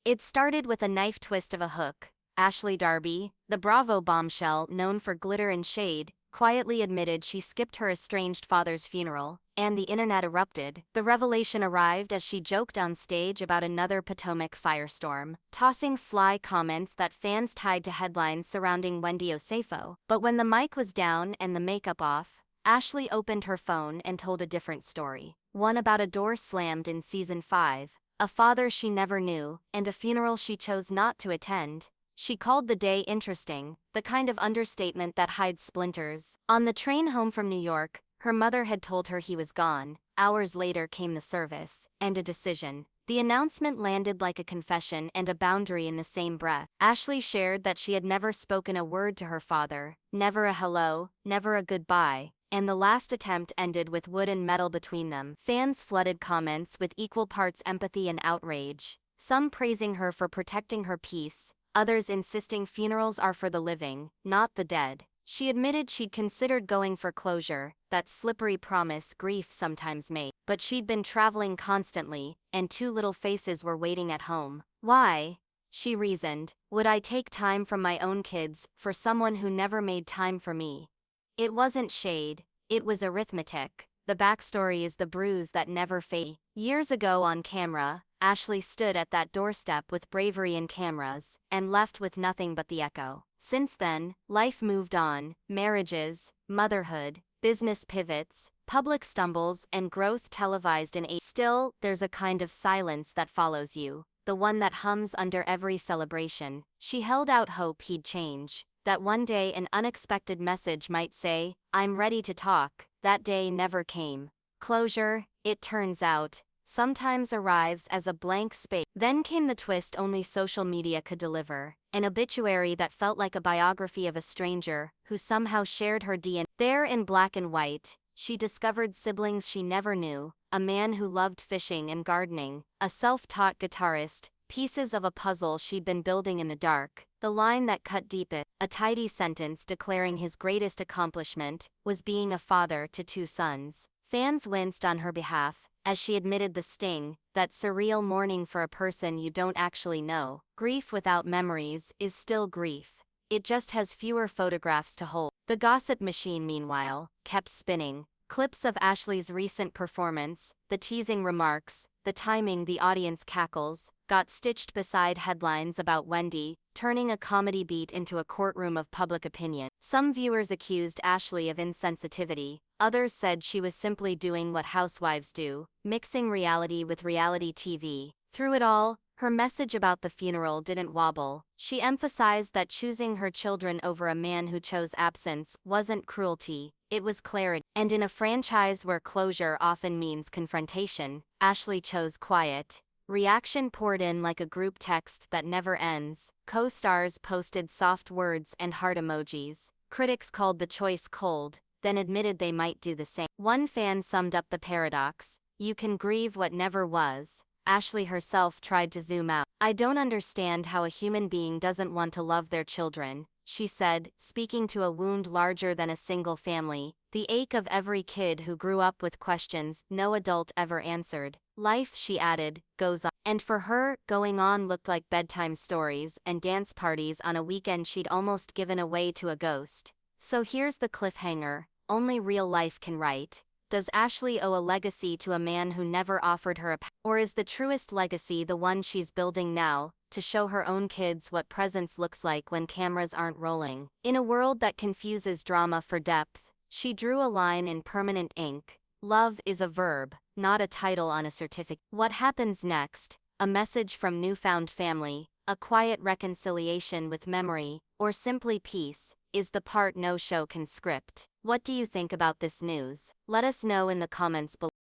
It started with a knife twist of a hook. Ashley Darby, the Bravo bombshell known for glitter and shade, quietly admitted she skipped her estranged father's funeral, and the internet erupted. The revelation arrived as she joked on stage about another Potomac firestorm, tossing sly comments that fans tied to headlines surrounding Wendy Osefo. But when the mic was down and the makeup off, Ashley opened her phone and told a different story. One about a door slammed in season 5, a father she never knew, and a funeral she chose not to attend. She called the day interesting, the kind of understatement that hides splinters. On the train home from New York, her mother had told her he was gone. Hours later came the service, and a decision. The announcement landed like a confession and a boundary in the same breath. Ashley shared that she had never spoken a word to her father, never a hello, never a goodbye, and the last attempt ended with wood and metal between them. Fans flooded comments with equal parts empathy and outrage, some praising her for protecting her peace, others insisting funerals are for the living, not the dead. She admitted she'd considered going for closure, that slippery promise grief sometimes made. But she'd been traveling constantly, and two little faces were waiting at home. Why, she reasoned, would I take time from my own kids for someone who never made time for me? It wasn't shade, it was arithmetic. The backstory is the bruise that never fades. Years ago on camera, Ashley stood at that doorstep with bravery and cameras, and left with nothing but the echo. Since then, life moved on, marriages, motherhood, business pivots, public stumbles, and growth televised in a. Still, there's a kind of silence that follows you, the one that hums under every celebration. She held out hope he'd change, that one day an unexpected message might say, "I'm ready to talk." That day never came. Closure, it turns out, sometimes arrives as a blank space. Then came the twist only social media could deliver, an obituary that felt like a biography of a stranger who somehow shared her DNA. There in black and white, she discovered siblings she never knew, a man who loved fishing and gardening, a self-taught guitarist, pieces of a puzzle she'd been building in the dark. The line that cut deepest, a tidy sentence declaring his greatest accomplishment, was being a father to 2 sons. Fans winced on her behalf, as she admitted the sting, that surreal mourning for a person you don't actually know. Grief without memories is still grief. It just has fewer photographs to hold. The gossip machine, meanwhile, kept spinning. Clips of Ashley's recent performance, the teasing remarks, the timing, the audience cackles, got stitched beside headlines about Wendy, turning a comedy beat into a courtroom of public opinion. Some viewers accused Ashley of insensitivity, others said she was simply doing what housewives do, mixing reality with reality TV. Through it all, her message about the funeral didn't wobble. She emphasized that choosing her children over a man who chose absence wasn't cruelty, it was clarity. And in a franchise where closure often means confrontation, Ashley chose quiet. Reaction poured in like a group text that never ends. Co-stars posted soft words and heart emojis. Critics called the choice cold, then admitted they might do the same. One fan summed up the paradox: you can grieve what never was. Ashley herself tried to zoom out. "I don't understand how a human being doesn't want to love their children," she said, speaking to a wound larger than a single family, the ache of every kid who grew up with questions no adult ever answered. Life, she added, goes on. And for her, going on looked like bedtime stories and dance parties on a weekend she'd almost given away to a ghost. So here's the cliffhanger, only real life can write. Does Ashley owe a legacy to a man who never offered her or is the truest legacy the one she's building now, to show her own kids what presence looks like when cameras aren't rolling? In a world that confuses drama for depth, she drew a line in permanent ink. Love is a verb, not a title on a certificate. What happens next? A message from newfound family, a quiet reconciliation with memory, or simply peace, is the part no show can script. What do you think about this news? Let us know in the comments below.